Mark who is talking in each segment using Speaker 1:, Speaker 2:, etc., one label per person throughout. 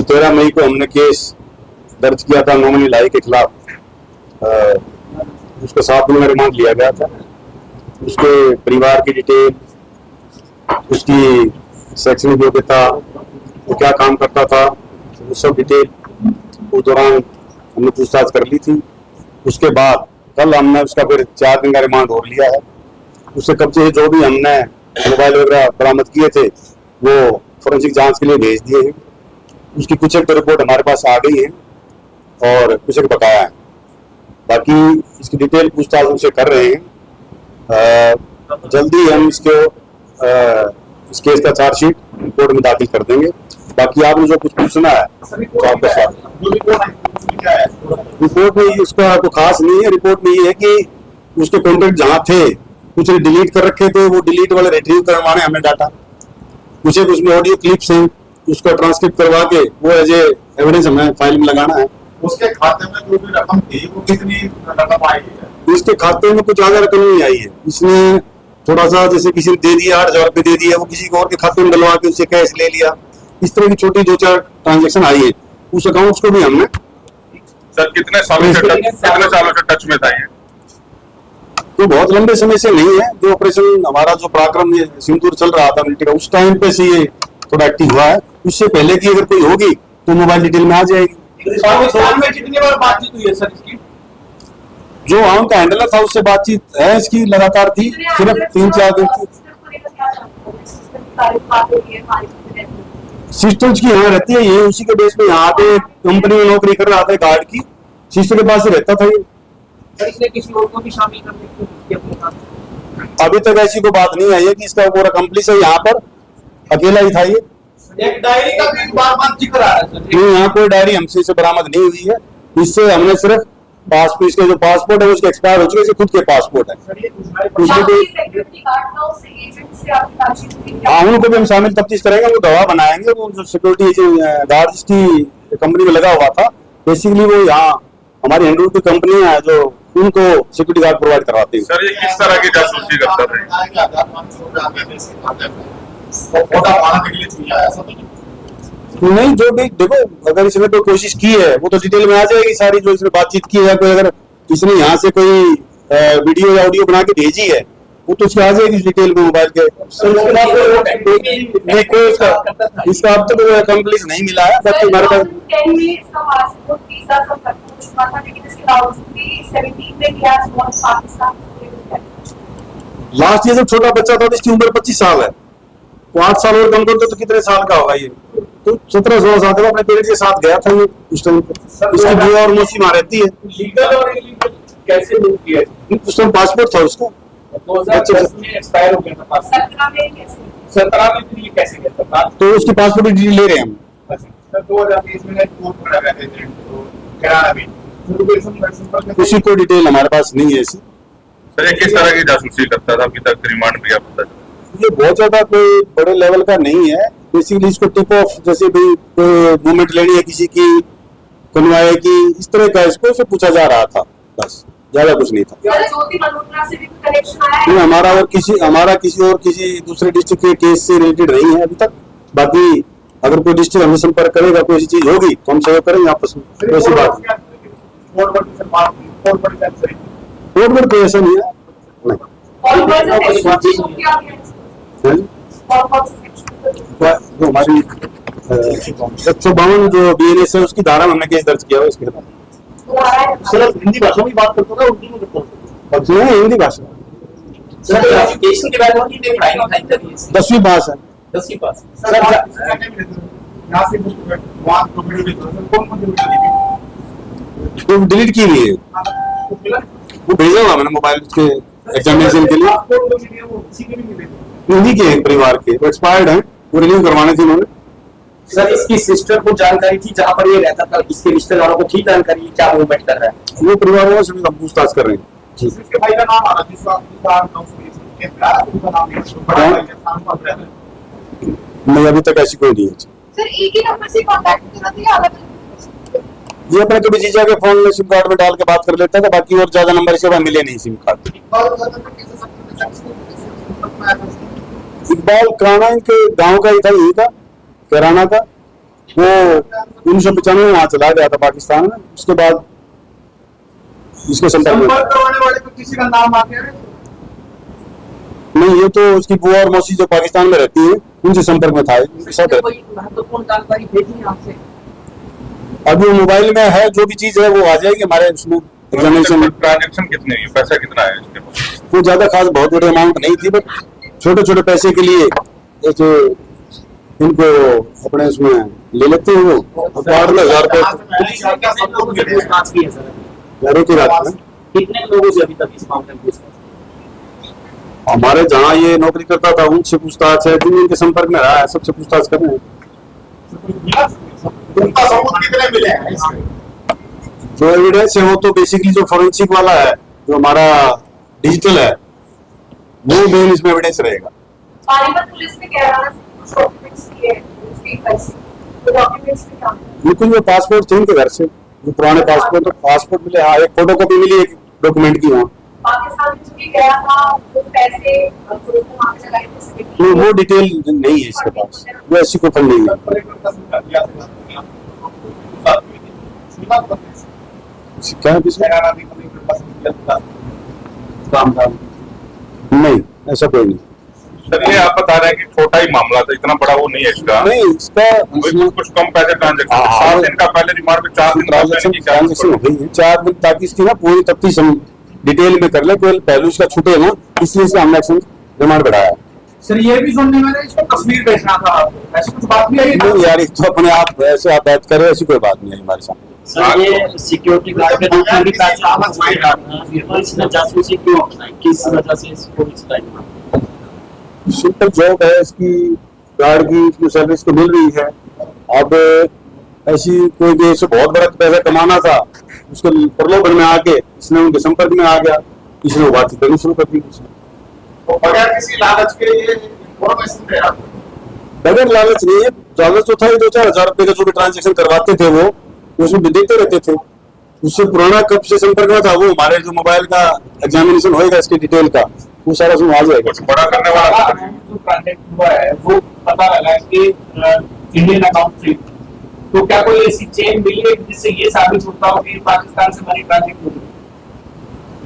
Speaker 1: 13 मई को हमने केस दर्ज किया था नॉमिनी लाई के खिलाफ। उसको 7 दिन में रिमांड लिया गया था। उसके परिवार की डिटेल, उसकी शैक्षणिक योग्यता, वो क्या काम करता था, वो सब डिटेल उस दौरान हमने पूछताछ कर ली थी। उसके बाद कल हमने उसका फिर 4 दिन का रिमांड और लिया है। उससे कब्जे जो भी हमने मोबाइल वगैरह बरामद किए थे वो फोरेंसिक जांच के लिए भेज दिए हैं। उसकी कुछ एक रिपोर्ट हमारे पास आ गई है और कुछ एक बकाया है। बाकी इसकी डिटेल पूछताछ उनसे कर रहे हैं। जल्दी हम इस केस का चार्जशीट कोर्ट में दाखिल कर देंगे। बाकी आपने जो कुछ पूछना है तो आपका स्वागत। रिपोर्ट में उसका तो खास नहीं है। रिपोर्ट में ये है कि उसके कॉन्टेक्ट जहाँ थे कुछ डिलीट कर रखे थे, वो डिलीट वाले रिट्रीव करवाने हमें डाटा। कुछ एक उसमें ऑडियो क्लिप्स हैं, उसका ट्रांसक्रिप्ट करवा के वो एज ए एविडेंस हमें फाइल में लगाना है।
Speaker 2: उसके खाते में जो भी रकम थी वो कितनी रकम आई है?
Speaker 1: इसके खाते में कुछ ज्यादा रकम नहीं आई है। इसने थोड़ा सा जैसे किसी ने दे दिया 8,000 रुपये दे दिया, वो किसी को और के खाते में डलवा के उससे कैश ले लिया। इस तरह की छोटी 2-4 ट्रांजेक्शन आई है। उस अकाउंट्स को भी हमने
Speaker 2: सर कितने सालों से टच में था ये?
Speaker 1: तो बहुत लंबे समय से नहीं है। जो ऑपरेशन हमारा जो पराक्रम ये सिंदूर चल रहा था मिलिट्री का, उस टाइम पे से ये थोड़ा एक्टिव हुआ है। उससे पहले की अगर कोई होगी तो मोबाइल डिटेल में आ जाएगी।
Speaker 2: पाकिस्तान में कितनी बार बातचीत हुई है सर इसकी?
Speaker 1: जो वहां का हैंडलर था उससे बातचीत है इसकी लगातार थी, सिर्फ 3-4 दिन की। सिस्टर्स की यहाँ रहती है, ये उसी के बेस पे यहाँ पे कंपनी में नौकरी कर रहा था गार्ड की। सिस्टर के पास ही रहता था ये।
Speaker 3: इसने किसी और को भी शामिल करने की अपने साथ?
Speaker 1: अभी तक ऐसी कोई बात नहीं आई है कि इसका पूरा कंप्लीट है। यहाँ पर अकेला ही था ये।
Speaker 3: एक डायरी का भी बार-बार जिक्र आ रहा है सर।
Speaker 1: नहीं, यहाँ कोई डायरी हमसे से बरामद नहीं हुई है। इससे हमने सिर्फ पासपोर्ट, इसके जो पासपोर्ट है उसके एक्सपायर हो चुके, इसके खुद के पासपोर्ट है। हाँ, उनको भी हम शामिल तफ्तीश करेंगे। वो गवाह बनाएंगे। वो जो सिक्योरिटी गार्ड जिसकी कंपनी में लगा हुआ था, बेसिकली वो यहाँ हमारी हैंडलूम की कंपनी है जो उनको सिक्योरिटी गार्ड प्रोवाइड करवाती है।
Speaker 2: सर ये किस तरह की जासूसी करता
Speaker 1: नहीं, जो भी देखो, अगर इसने कोई कोशिश की है वो तो डिटेल में आ जाएगी सारी। जो इसने बातचीत की है, कोई अगर इसने यहाँ से कोई वीडियो या ऑडियो बना के भेजी है वो तो उसकी आ जाएगी डिटेल में मोबाइल के। नहीं, कोई इसका अब तक कंप्लीट नहीं मिला है। बाकी हमारे पास लास्ट ईयर जब छोटा बच्चा था तो इसकी उम्र 25 साल है। वो 8 साल और कम करते तो कितने साल का होगा ये? तो 17-16 साल का अपने पेरेंट्स के साथ गया था ये उस टाइम पे। इसकी बुआ और मौसी वहां रहती है।
Speaker 3: लीगल और इलीगल कैसे मूव किया?
Speaker 1: उस टाइम पासपोर्ट था उसका,
Speaker 3: 2010 में एक्सपायर हो गया था पासपोर्ट। 17 में फिर ये कैसे गया था?
Speaker 1: तो उसकी पासपोर्ट की डिटेल ले रहे हैं हम।
Speaker 2: सर 2023 में कोर्ट में लगा थे तो कराना भी
Speaker 1: उसी को डिटेल हमारे पास नहीं है ऐसी।
Speaker 2: सर ये किस तरह की जासूसी करता था? अभी तक रिमांड भी आप बता।
Speaker 1: ये बहुत ज्यादा कोई बड़े लेवल का नहीं है। बेसिकली इसको टिप ऑफ, जैसे भी कोई मूवमेंट लेनी है किसी की, कन्वाय की, इस तरह का इसको से पूछा जा रहा था, बस ज्यादा कुछ नहीं था। नहीं, हमारा किसी दूसरे डिस्ट्रिक्ट के केस से रिलेटेड नहीं है अभी तक। बाकी अगर कोई डिस्ट्रिक्ट हमसे संपर्क करेगा, कोई ऐसी चीज होगी तो हम सहयोग करेंगे आपस में। ऐसी बात कोर्ट में कोई ऐसा नहीं है। जो हमारी 152 जो BNS है उसकी धारा में हमने केस दर्ज किया है उसके खिलाफ।
Speaker 3: सर हिंदी भाषा में बात करते हो उर्दू में करते हो?
Speaker 1: हिंदी भाषा।
Speaker 3: सर एजुकेशन के बारे में ये पढ़ाई लिखाई करी है?
Speaker 1: 10वीं पास है।
Speaker 3: 10वीं पास।
Speaker 2: सर यहाँ से वहाँ तो वीडियो कौन
Speaker 1: तो डिलीट की हुई है, वो भेजा हुआ मैंने मोबाइल के एग्जामिनेशन के लिए। उन्हीं के परिवार के, वो एक्सपायर्ड हैं, वो रिन्यू करवाने थे उन्होंने।
Speaker 3: सर इसकी सिस्टर को जानकारी थी जहाँ पर ये रहता था? इसके रिश्तेदारों को थी जानकारी क्या मूवमेंट कर रहा है?
Speaker 1: वो परिवार वालों से भी हम पूछताछ कर रहे हैं।
Speaker 2: इसके भाई का नाम आ रहा है
Speaker 1: नहीं, अभी तक ऐसी कोई नहीं है।
Speaker 4: सर एक ही नंबर से कांटेक्ट कर रहे थे या अलग?
Speaker 1: ये अपने कभी जीजा के फोन में सिम कार्ड में डाल के बात कर लेता था। बाकी और ज्यादा नंबर इसके बाद मिले नहीं सिम कार्ड। इकबाल काना इनके गांव का ही था, यही था, कैराना का। वो 1995 में वहां चला गया था पाकिस्तान में। उसके बाद इसके संपर्क में
Speaker 2: संपर्क करवाने वाले को किसी का नाम आते हैं?
Speaker 1: नहीं, ये तो उसकी बुआ और मौसी जो पाकिस्तान में रहती है उनसे संपर्क में था, उनके साथ रहती है।
Speaker 5: कोई महत्वपूर्ण जानकारी भेजी है आपसे?
Speaker 1: अभी वो मोबाइल में है, जो भी चीज है वो आ जाएगी हमारे उसमें एग्जामिनेशन में।
Speaker 6: ट्रांजेक्शन कितने हुई, पैसा कितना है इसके पास?
Speaker 1: वो ज्यादा खास बहुत बड़ी अमाउंट नहीं थी, बट छोटे छोटे पैसे के लिए जैसे इनको अपने उसमें ले लेते हैं वो 8,000 रुपए
Speaker 3: पूछताछ की है सर?
Speaker 1: घरों की रात में।
Speaker 3: कितने लोगों से अभी तक इस मामले में पूछताछ?
Speaker 1: हमारे जहाँ ये नौकरी करता था उनसे पूछताछ है, जिन इनके संपर्क में रहा है सबसे पूछताछ कर रहे हैं।
Speaker 2: उनका सबूत कितने मिले हैं इसमें?
Speaker 1: जो एविडेंस है वो तो बेसिकली जो फोरेंसिक वाला है, जो हमारा डिजिटल है, वो मेन इसमें एविडेंस रहेगा।
Speaker 4: पानीपत पुलिस ने कह रहा है कुछ डॉक्यूमेंट्स लिए उसके पैसे, तो डॉक्यूमेंट्स में काम
Speaker 1: बिल्कुल, वो पासपोर्ट थे उनके घर से, जो पुराने पासपोर्ट मिले। हाँ, एक फोटो कॉपी मिली एक डॉक्यूमेंट की वहाँ।
Speaker 4: पाकिस्तान में भी गया था, वो पैसे जो उसने वहाँ पे लगाए थे
Speaker 1: वो डिटेल नहीं है इसके पास, वो ऐसी कोई फंड नहीं है। क्या है इसमें? नहीं, ऐसा कोई नहीं।
Speaker 6: सर ये आप बता रहे हैं कि छोटा ही मामला था, इतना बड़ा वो नहीं है इसका।
Speaker 1: नहीं, इसका
Speaker 6: कुछ कम पैसे ट्रांजेक्शन,
Speaker 1: हाँ,
Speaker 6: 7 दिन का पहले रिमांड में 4 दिन का पहले की क्या
Speaker 1: ट्रांजेक्शन हो गई है 4 दिन, ताकि इसकी ना पूरी तफ्तीश हम डिटेल में कर ले, कोई पहलू इसका छूटे ना, इसलिए इसका हमने एक्शन रिमांड बढ़ाया।
Speaker 2: सर ये भी सुनने में इसको कश्मीर भेजना था, ऐसी कुछ बात भी आई?
Speaker 1: नहीं यार, तो अपने आप ऐसे आप बात करें, ऐसी कोई बात नहीं है हमारे सामने।
Speaker 3: सर ये सिक्योरिटी गार्ड के रूप में भी पैसे आपको कमाई रहा था, तो इसने जासूसी क्यों अपनाई, किस वजह से इसको इस टाइम?
Speaker 1: सिंपल जॉब है इसकी, गार्ड की, इसकी सैलरी इसको मिल रही है। अब ऐसी कोई भी ऐसे बहुत बड़ा पैसा कमाना था, उसके प्रलोभन में आके इसने उनके संपर्क में आ गया, इसने वो बातचीत करनी शुरू कर दी।
Speaker 2: तो बगैर किसी लालच के ये इन्फॉर्मेशन दे रहा था?
Speaker 1: बगैर लालच नहीं है, लालच तो था ही। 2-4 हजार रुपए का जो भी ट्रांजेक्शन करवाते थे वो उसमें भी देते रहते थे। उससे पुराना कब से संपर्क में था, वो हमारे जो मोबाइल का एग्जामिनेशन होएगा इसके डिटेल का, वो सारा उसमें आ जाएगा।
Speaker 6: कुछ बड़ा करने वाला था।
Speaker 5: जो ट्रांजेक्ट हुआ है वो पता लगा कि इंडियन अकाउंट से, तो क्या कोई ऐसी चेन मिली है जिससे ये साबित होता हो कि पाकिस्तान से मनी ट्रांजेक्ट हुई?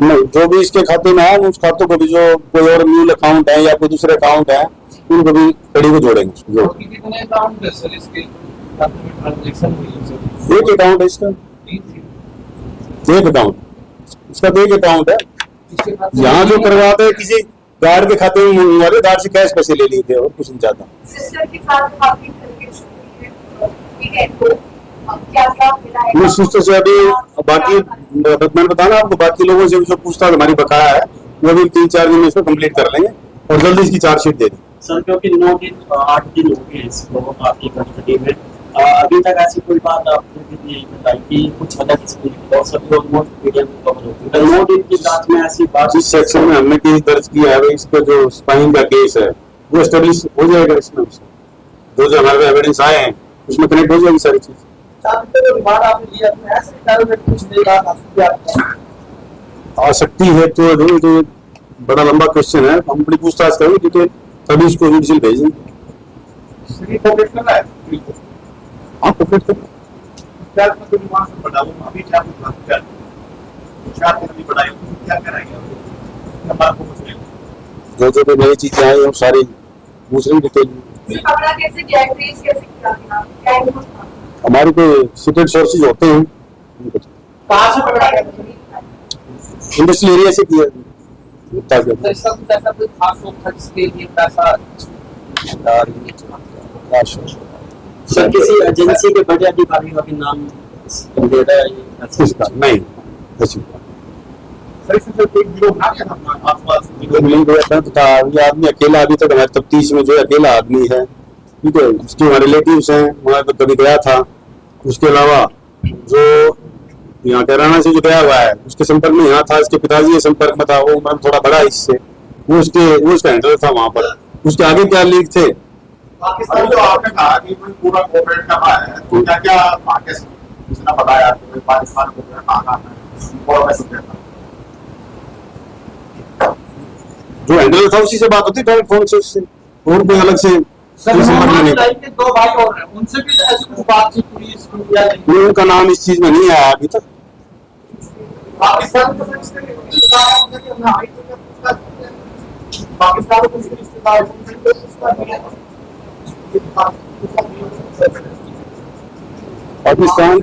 Speaker 1: नहीं, जो भी इसके खाते में है उस खातों को भी, जो कोई और म्यूल अकाउंट है या कोई दूसरे अकाउंट है, उनको भी कड़ी को जोड़ेंगे। जो
Speaker 5: कितने अकाउंट है सर इसके ट्रांजेक्शन हुई है?
Speaker 1: एक अकाउंट है इसका, एक अकाउंट इसका तो एक अकाउंट है। यहाँ जो करवाते हैं किसी गार्ड के खाते में मंगवा वाले, गार्ड से कैश पैसे ले लिए थे और कुछ नहीं चाहता।
Speaker 4: सिस्टर के साथ काफी ठीक है, तो क्या क्या मिला है?
Speaker 1: उस सिस्टर से अभी बाकी मैंने बताया ना आपको, बाकी लोगों से जो पूछताछ हमारी बकाया है वो भी 3-4 दिन में इसको कंप्लीट कर लेंगे और जल्दी इसकी चार्जशीट दे देंगे।
Speaker 3: सर क्योंकि 8 दिन हो गए इसको आपकी कस्टडी में, अभी तक ऐसी कोई बात आपने भी नहीं बताई कि कुछ वजह किसी और सब लोग मीडिया में कवर हो चुका है। 9 दिन की जांच में ऐसी बात,
Speaker 1: जिस सेक्शन में हमने केस दर्ज किया है इसका जो स्पाइन का केस है वो एस्टेब्लिश हो जाएगा इसमें। जो हमारे एविडेंस आए हैं उसमें कनेक्ट हो जाएगी सारी चीज। आ सकती है तो बड़ा लंबा क्वेश्चन है, हम बड़ी पूछताछ करेंगे डिटेल, तभी उसको जुडिशियल भेजेंगे। हाँ, पॉकेट कर जो भी नई चीजें आई हम सारी दूसरी डिटेल।
Speaker 4: कमरा कैसे किया है, ट्रेस कैसे किया गया, क्या इनपुट था?
Speaker 1: हमारे कोई सीक्रेट सोर्सेज होते हैं,
Speaker 5: कहाँ से पकड़ा गया?
Speaker 1: इंडस्ट्रियल एरिया से किया ताकि
Speaker 5: सर इसका कुछ ऐसा कोई खास सोच था जिसके लिए पैसा?
Speaker 3: सर किसी एजेंसी के बड़े अधिकारी का भी नाम दे रहा है
Speaker 1: इसका नहीं ऐसी ये आदमी अकेला अभी तक हमारे तफ्तीश में जो अकेला आदमी है, ठीक है, उसके हमारे रिलेटिव्स हैं, वहाँ पर कभी गया था। उसके अलावा जो यहाँ कैराना से जो गया हुआ है उसके संपर्क में यहाँ था, इसके पिताजी के संपर्क में था, वो उम्र थोड़ा बड़ा है इससे, वो उसका हैंडल था वहाँ पर। उसके आगे क्या लीक थे,
Speaker 2: पाकिस्तान जो आपने कहा कि कोई पूरा कोऑपरेट कर रहा है, तो क्या क्या पाकिस्तान बताया कि पाकिस्तान को आना है और वैसे करना
Speaker 1: जो हैंडल था उसी से बात होती डायरेक्ट फोन से उससे, और कोई अलग से
Speaker 5: सर
Speaker 1: इस संपर्क में नहीं था।
Speaker 5: लाइन के 2 भाई और हैं, उनसे भी ऐसी कोई बातचीत हुई इसको या नहीं?
Speaker 1: उनका नाम इस चीज में नहीं आया अभी तक।
Speaker 2: पाकिस्तान को पाकिस्तान को रिश्तेदार
Speaker 1: पाकिस्तान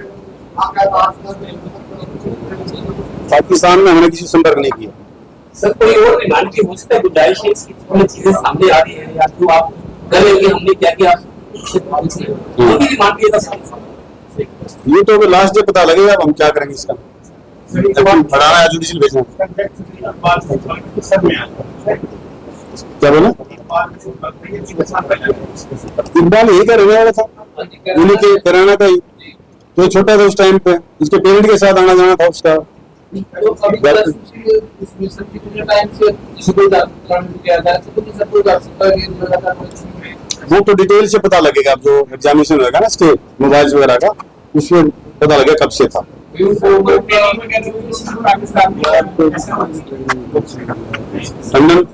Speaker 1: पाकिस्तान में हमने किसी से संपर्क नहीं किया।
Speaker 3: सर कोई और डिमांड की हो सकता है, गुंजाइश है इसकी थोड़ी चीजें सामने आ रही है या तो आप करेंगे हमने क्या क्या डिमांड किया था।
Speaker 1: ये तो अभी लास्ट डे पता लगेगा अब हम क्या करेंगे इसका। बढ़ाना है जुडिशियल भेजना। क्या बोला? इकबाल यही का रहने वाला था, उन्हीं के कराना था ही। तो छोटा था उस टाइम पे, इसके पेरेंट के साथ आना जाना था उसका।
Speaker 5: तो अभी इसमें सर कितने टाइम से इसको किया जा सकता है?
Speaker 1: वो तो डिटेल से पता लगेगा, अब जो एग्जामिनेशन होगा ना इसके मोबाइल वगैरह का, उसमें पता लगेगा कब से था। लंदन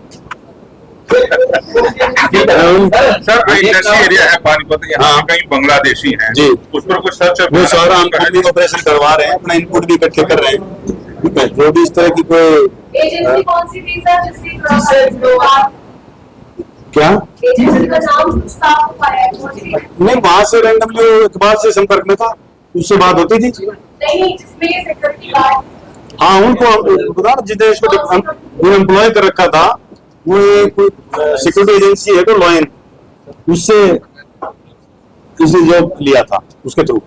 Speaker 6: सर इंडस्ट्री एरिया है पानीपत, यहाँ
Speaker 1: हाँ।
Speaker 6: कहीं बांग्लादेशी हैं
Speaker 1: जी।
Speaker 6: उस पर कुछ सर्च
Speaker 1: वो सारा हम भी ऑपरेशन करवा रहे हैं, अपना इनपुट भी इकट्ठे कर रहे हैं। ठीक है, जो भी इस तरह की कोई
Speaker 4: एजेंसी कौन सी थी सर जिससे
Speaker 1: क्या
Speaker 4: एजेंसी का नाम कुछ साफ हो पाया है? कौन सी?
Speaker 1: नहीं, वहां से रैंडमली इकबाल से संपर्क में था, उससे बात होती थी।
Speaker 4: नहीं जिसमें ये सिक्योरिटी गार्ड
Speaker 1: हाँ, उनको बता जितने इसको एम्प्लॉय कर रखा था, वो एक सिक्योरिटी एजेंसी है तो लॉयन, उससे जॉब लिया था उसके थ्रू।